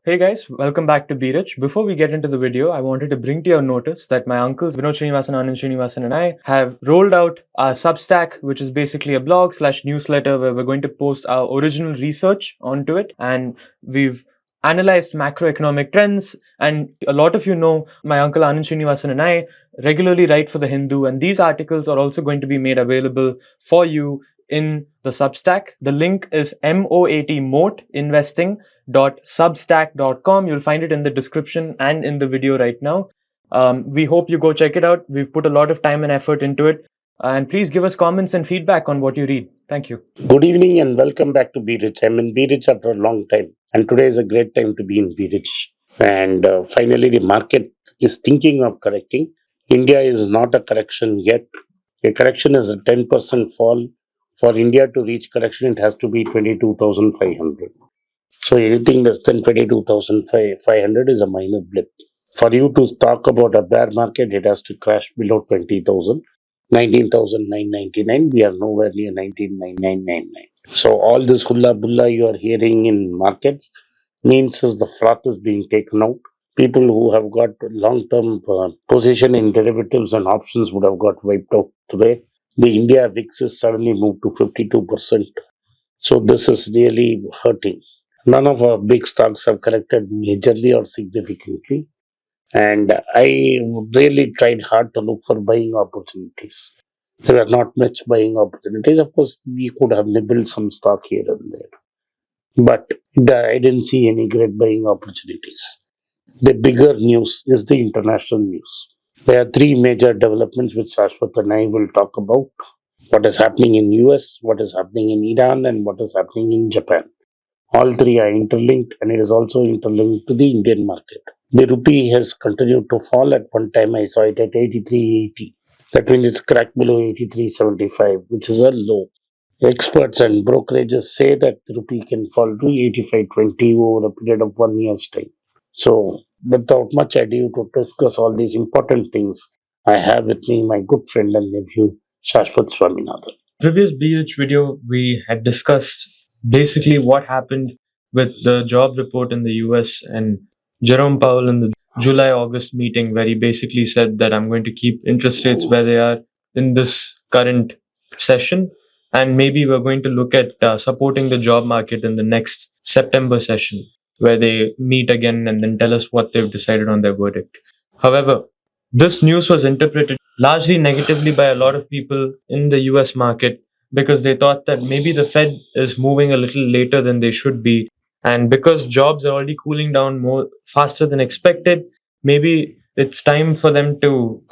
Hey guys, welcome back to Be Rich. Before we get into the video, I wanted to bring to your notice that my uncles VinodSrinivasan, Anand Srinivasan and I have rolled out our Substack, which is basically a blog slash newsletter where we're going to post our original research onto it. And we've analyzed macroeconomic trends. And a lot of you know my uncle Anand Srinivasan and I regularly write for The Hindu. And these articles are also going to be made available for you in the Substack. The link is moatinvesting.substack.com. You'll find it in the description and in the video right now. We hope you go check it out. We've put a lot of time and effort into it. And please give us comments and feedback on what you read. Thank you. Good evening and welcome back to Be Rich. I'm in Be Rich after a long time, and today is a great time to be in Be Rich. And finally, the market is thinking of correcting. India is not a correction yet. A correction is a 10% fall. For India to reach correction, it has to be 22,500. So anything less than 22,500 is a minor blip. For you to talk about a bear market, it has to crash below 20,000. 19,999. We are nowhere near 19,999. So all this hula bulla you are hearing in markets means is the froth is being taken out. People who have got long-term position in derivatives and options would have got wiped out today. The India VIX has suddenly moved to 52%. So this is really hurting. None of our big stocks have corrected majorly or significantly. And I really tried hard to look for buying opportunities. There are not much buying opportunities. Of course, we could have nibbled some stock here and there. But I didn't see any great buying opportunities. The bigger news is the international news. There are three major developments which Sashwath and I will talk about. What is happening in US, what is happening in Iran, and what is happening in Japan. All three are interlinked, and it is also interlinked to the Indian market. The rupee has continued to fall. At one time, I saw it at 83.80. That means it's cracked below 83.75, which is a low. Experts and brokerages say that the rupee can fall to 85.20 over a period of 1 year's time. So, without much ado to discuss all these important things, I have with me my good friend and nephew, Sashwath Swaminathan. Previous BH video, we had discussed basically what happened with the job report in the US and Jerome Powell in the July-August meeting, where he basically said that I'm going to keep interest rates where they are in this current session, and maybe we're going to look at supporting the job market in the next September session, where they meet again and then tell us what they've decided on their verdict. However, this news was interpreted largely negatively by a lot of people in the US market because they thought that maybe the Fed is moving a little later than they should be. And because jobs are already cooling down more faster than expected, maybe it's time for them to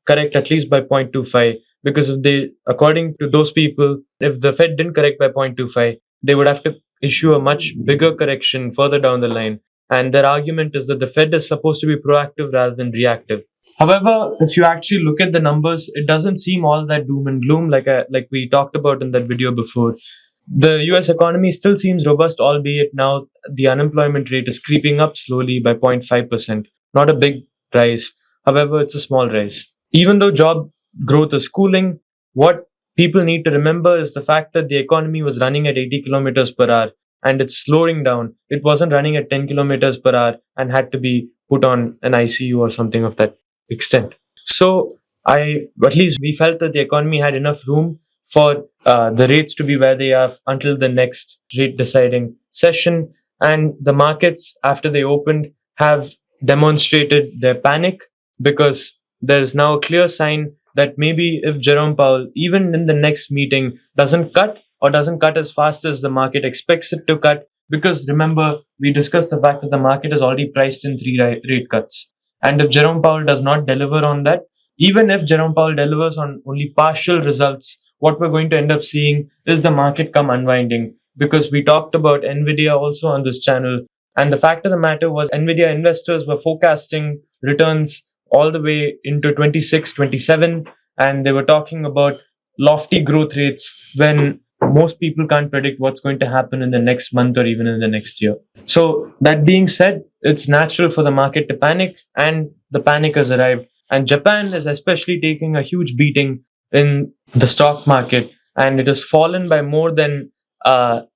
correct at least by 0.25. Because if they, according to those people, if the Fed didn't correct by 0.25, they would have to issue a much bigger correction further down the line. And their argument is that the Fed is supposed to be proactive rather than reactive. However, if you actually look at the numbers, it doesn't seem all that doom and gloom like we talked about in that video before. The US economy still seems robust, albeit now the unemployment rate is creeping up slowly by 0.5%. Not a big rise. However, it's a small rise. Even though job growth is cooling, what people need to remember is the fact that the economy was running at 80 kilometers per hour and it's slowing down. It wasn't running at 10 kilometers per hour and had to be put on an ICU or something of that extent. So at least we felt that the economy had enough room for the rates to be where they are until the next rate deciding session. And the markets, after they opened, have demonstrated their panic because there is now a clear sign that maybe if Jerome Powell, even in the next meeting, doesn't cut as fast as the market expects it to cut, because remember, we discussed the fact that the market is already priced in 3 rate cuts. And if Jerome Powell does not deliver on that, even if Jerome Powell delivers on only partial results, what we're going to end up seeing is the market come unwinding. Because we talked about Nvidia also on this channel. And the fact of the matter was Nvidia investors were forecasting returns all the way into 26, 27. And they were talking about lofty growth rates when most people can't predict what's going to happen in the next month or even in the next year. So that being said, it's natural for the market to panic, and the panic has arrived. And Japan is especially taking a huge beating in the stock market, and it has fallen by more than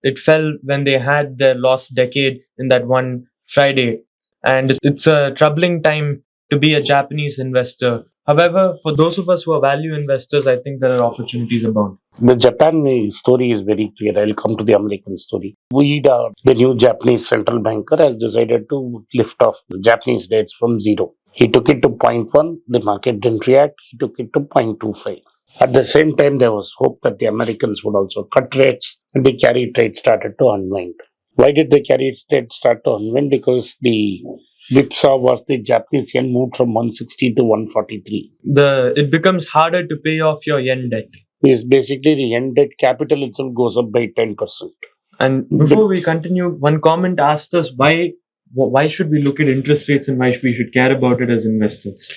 it fell when they had their lost decade in that one Friday, and it's a troubling time to be a Japanese investor. However, for those of us who are value investors, I think there are opportunities abound. The Japan story is very clear. I'll come to the American story. The new Japanese central banker, has decided to lift off the Japanese rates from zero. He took it to zero point 0.1. The market didn't react. He took it to 0.25. At the same time, there was hope that the Americans would also cut rates, and the carry trade started to unwind. Why did the carry trade start to unwind? Because the whipsaw was the Japanese yen moved from 160 to 143. It becomes harder to pay off your yen debt. Is basically the yen debt capital itself goes up by 10%. And before we continue, one comment asked us why should we look at interest rates and why we should care about it as investors?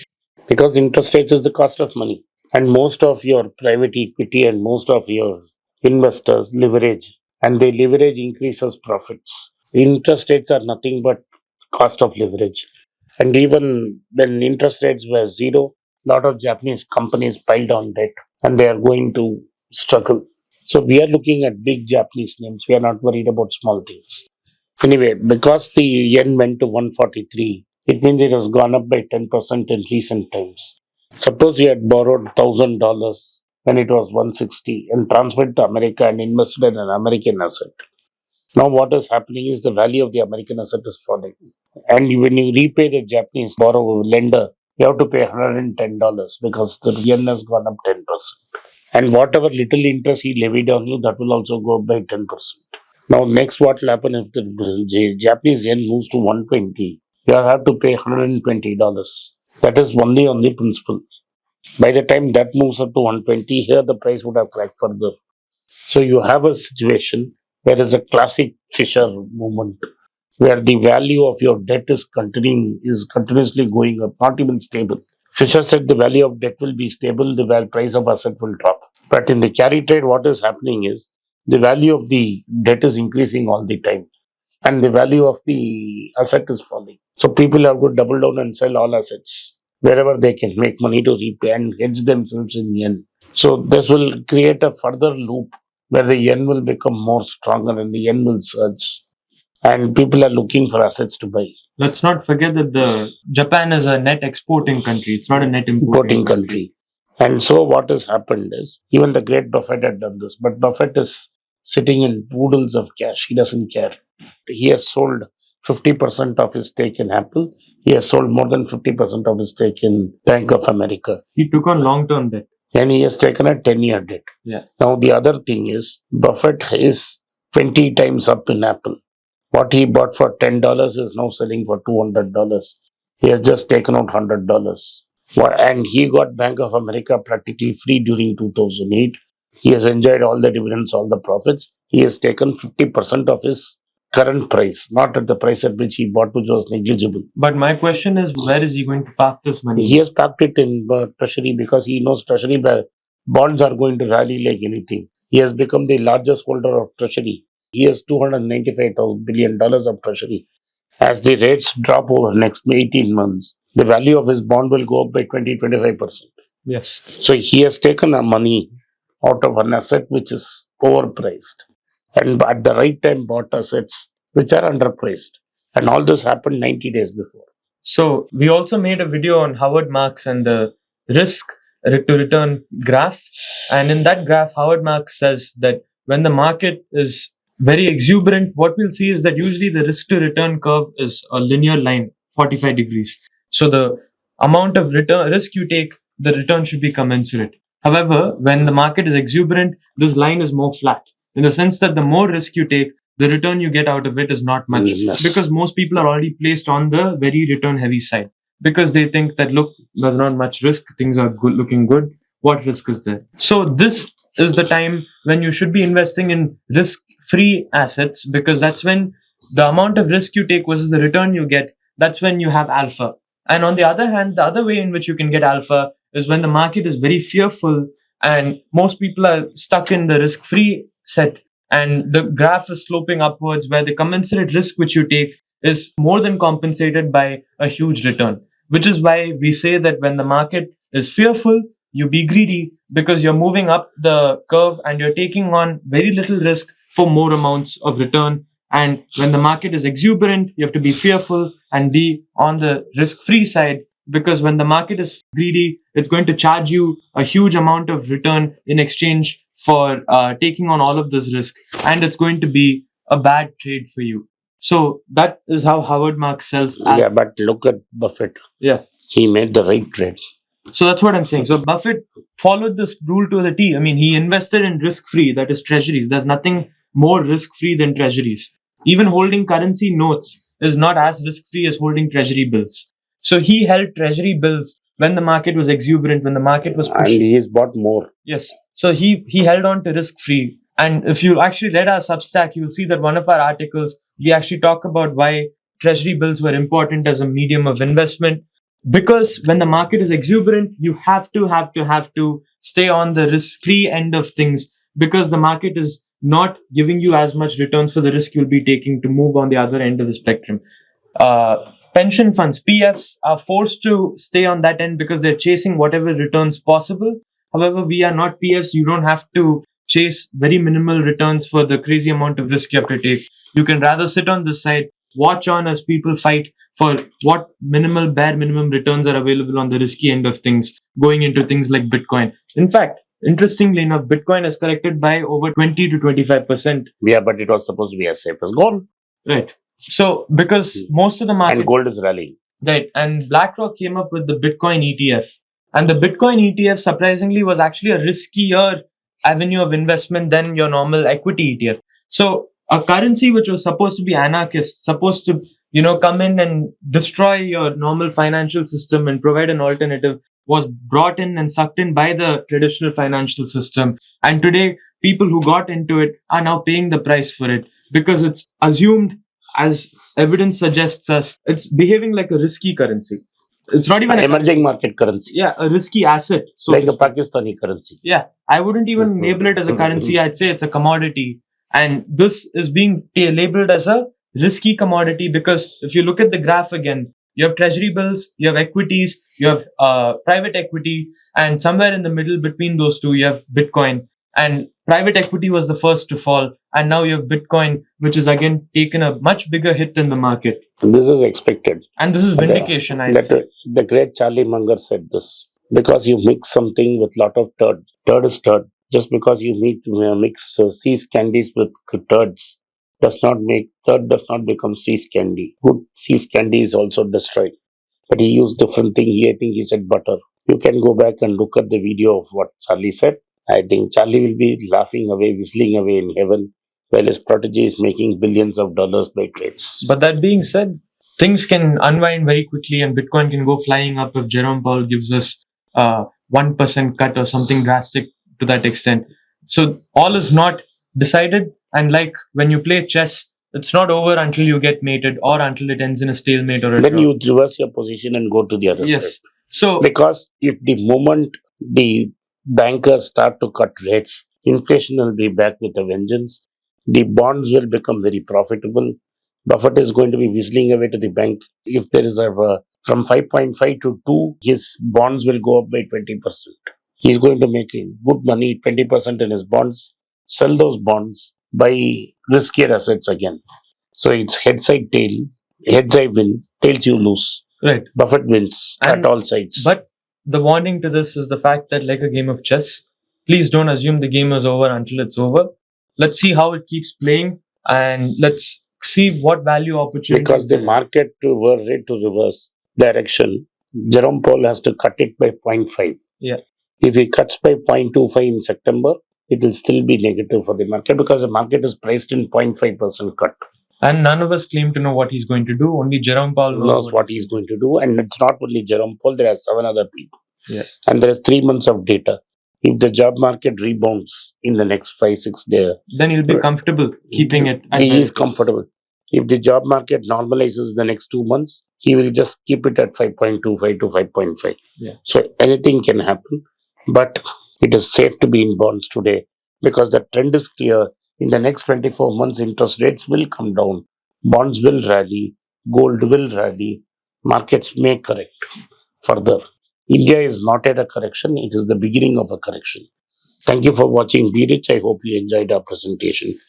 Because interest rates is the cost of money. And most of your private equity and most of your investors leverage, and they leverage increases profits. Interest rates are nothing but cost of leverage. And even when interest rates were zero, a lot of Japanese companies piled on debt and they are going to struggle. So we are looking at big Japanese names. We are not worried about small things. Anyway, because the yen went to 143, it means it has gone up by 10% in recent times. Suppose you had borrowed $1,000 when it was 160 and transferred to America and invested in an American asset. Now what is happening is the value of the American asset is falling. And when you repay the Japanese borrower lender, you have to pay $110 because the yen has gone up 10%. And whatever little interest he levied on you, that will also go up by 10%. Now, next, what will happen if the Japanese yen moves to 120? You have to pay $120. That is only on the principal. By the time that moves up to 120, here the price would have cracked further. So you have a situation where there is a classic Fisher movement, where the value of your debt is continuously going up, not even stable. Fisher said the value of debt will be stable, the price of asset will drop. But in the carry trade, what is happening is the value of the debt is increasing all the time, and the value of the asset is falling. So people have to double down and sell all assets wherever they can make money to repay and hedge themselves in yen. So this will create a further loop where the yen will become more stronger and the yen will surge, and people are looking for assets to buy. Let's not forget that the Japan is a net exporting country. It's not a net importing country. And so what has happened is, even the great Buffett had done this, but Buffett is sitting in oodles of cash. He doesn't care. He has sold 50% of his stake in Apple. He has sold more than 50% of his stake in Bank of America. He took on long-term debt. And he has taken a 10-year debt. Yeah. Now the other thing is, Buffett is 20 times up in Apple. What he bought for $10 is now selling for $200. He has just taken out $100. And he got Bank of America practically free during 2008. He has enjoyed all the dividends, all the profits. He has taken 50% of his current price, not at the price at which he bought, which was negligible. But my question is, where is he going to park this money? He has parked it in Treasury because he knows Treasury bonds are going to rally like anything. He has become the largest holder of Treasury. He has $295 billion of Treasury. As the rates drop over the next 18 months, the value of his bond will go up by 20-25%. Yes. So he has taken a money out of an asset which is overpriced, and at the right time bought assets which are underpriced. And all this happened 90 days before. So we also made a video on Howard Marks and the risk to return graph. And in that graph, Howard Marks says that when the market is very exuberant, what we'll see is that usually the risk to return curve is a linear line, 45 degrees. So the amount of risk you take, the return should be commensurate. However, when the market is exuberant, this line is more flat, in the sense that the more risk you take, the return you get out of it is not much. Yes. Because most people are already placed on the very return heavy side, because they think that, look, there's not much risk, things are looking good, what risk is there? So this is the time when you should be investing in risk free assets, because that's when the amount of risk you take versus the return you get, that's when you have alpha. And on the other hand, the other way in which you can get alpha is when the market is very fearful and most people are stuck in the risk free set, and the graph is sloping upwards, where the commensurate risk which you take is more than compensated by a huge return. Which is why we say that when the market is fearful, you be greedy, because you're moving up the curve and you're taking on very little risk for more amounts of return. And when the market is exuberant, you have to be fearful and be on the risk-free side, because when the market is greedy, it's going to charge you a huge amount of return in exchange for taking on all of this risk, and it's going to be a bad trade for you. So that is how Howard Marks sells. Yeah, but look at Buffett. Yeah. He made the right trade. So that's what I'm saying. So Buffett followed this rule to the T. I mean, he invested in risk-free, that is treasuries. There's nothing more risk-free than treasuries. Even holding currency notes is not as risk-free as holding treasury bills. So he held treasury bills when the market was exuberant, when the market was And pushing. he's bought more. Yes. So he held on to risk-free. And if you actually read our Substack, you will see that one of our articles, we actually talk about why treasury bills were important as a medium of investment. Because when the market is exuberant, you have to stay on the risk-free end of things, because the market is not giving you as much returns for the risk you'll be taking to move on the other end of the spectrum. Pension funds, PFs, are forced to stay on that end because they're chasing whatever returns possible. However, we are not PFs. You don't have to chase very minimal returns for the crazy amount of risk you have to take. You can rather sit on this side, watch on as people fight for what bare minimum returns are available on the risky end of things, going into things like Bitcoin. In fact, interestingly enough, Bitcoin has corrected by over 20 to 25%. Yeah, but it was supposed to be as safe as gold. Right. So, because most of the market... And gold is rallying. Right. And BlackRock came up with the Bitcoin ETF. And the Bitcoin ETF, surprisingly, was actually a riskier avenue of investment than your normal equity ETF. So, a currency which was supposed to be anarchist, supposed to, come in and destroy your normal financial system and provide an alternative, was brought in and sucked in by the traditional financial system. And today, people who got into it are now paying the price for it, because it's assumed, as evidence suggests us, it's behaving like a risky currency. It's not even an emerging market currency. Yeah, a risky asset. So like a Pakistani currency. Yeah, I wouldn't even label it as a currency. I'd say it's a commodity. And this is being labeled as a risky commodity because if you look at the graph again, you have treasury bills, you have equities, you have private equity, and somewhere in the middle between those two, you have Bitcoin. And private equity was the first to fall. And now you have Bitcoin, which has again taken a much bigger hit in the market. This is expected. And this is vindication, I'd say. The great Charlie Munger said this. Because you mix something with lot of turd. Turd is turd. Just because you mix cease candies with turds turd does not become cease candy. Good cease candy is also destroyed. But he used different thing. I think he said butter. You can go back and look at the video of what Charlie said. I think Charlie will be laughing away, whistling away in heaven, while his protege is making billions of dollars by trades. But that being said, things can unwind very quickly and Bitcoin can go flying up if Jerome Powell gives us 1% cut or something drastic to that extent. So all is not decided. And like when you play chess, it's not over until you get mated or until it ends in a stalemate or a Then draw. you reverse your position and go to the other Yes. side. So because if the moment the bankers start to cut rates, inflation will be back with a vengeance. The bonds will become very profitable. Buffett is going to be whistling away to the bank. If there is from 5.5 to 2, his bonds will go up by 20%. He's going to make good money, 20% in his bonds, sell those bonds, buy riskier assets again. So it's head side tail, heads I win, tails you lose. right. Buffett wins at all sides. But the warning to this is the fact that, like a game of chess, please don't assume the game is over until it's over. Let's see how it keeps playing and let's see what value opportunities. Because the market were ready to reverse direction, Jerome Powell has to cut it by 0.5. Yeah. If he cuts by 0.25 in September, it will still be negative for the market because the market is priced in 0.5% cut. And none of us claim to know what he's going to do. Only Jerome Powell knows what he's going to do. And it's not only Jerome Powell, there are 7 other people. Yeah. And there is 3 months of data. If the job market rebounds in the next 5-6 days, then he'll be comfortable keeping it. He is comfortable. If the job market normalizes in the next 2 months, he will just keep it at 5.25 to 5.5. Yeah. So anything can happen. But it is safe to be in bonds today because the trend is clear. In the next 24 months, interest rates will come down. Bonds will rally. Gold will rally. Markets may correct further. India is not at a correction. It is the beginning of a correction. Thank you for watching Be Rich. I hope you enjoyed our presentation.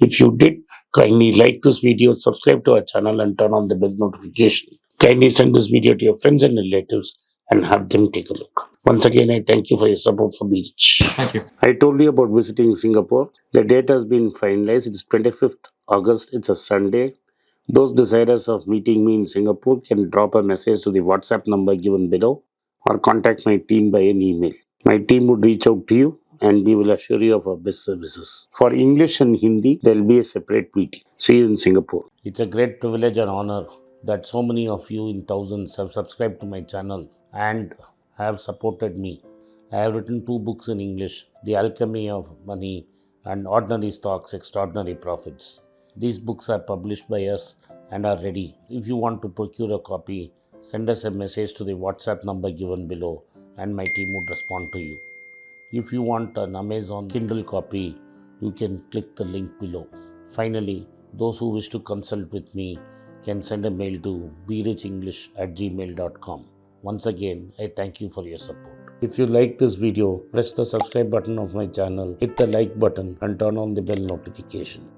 If you did, kindly like this video, subscribe to our channel, and turn on the bell notification. Kindly send this video to your friends and relatives and have them take a look. Once again, I thank you for your support for Beach. Thank you. I told you about visiting Singapore. The date has been finalized. It is 25th August. It's a Sunday. Those desirous of meeting me in Singapore can drop a message to the WhatsApp number given below or contact my team by an email. My team would reach out to you and we will assure you of our best services. For English and Hindi, there will be a separate meeting. See you in Singapore. It's a great privilege and honor that so many of you in thousands have subscribed to my channel and have supported me. I have written 2 books in English, The Alchemy of Money and Ordinary Stocks, Extraordinary Profits. These books are published by us and are ready. If you want to procure a copy, send us a message to the WhatsApp number given below and my team would respond to you. If you want an Amazon Kindle copy, you can click the link below. Finally, those who wish to consult with me can send a mail to berichenglish@gmail.com. Once again, I thank you for your support. If you like this video, press the subscribe button of my channel, hit the like button and turn on the bell notification.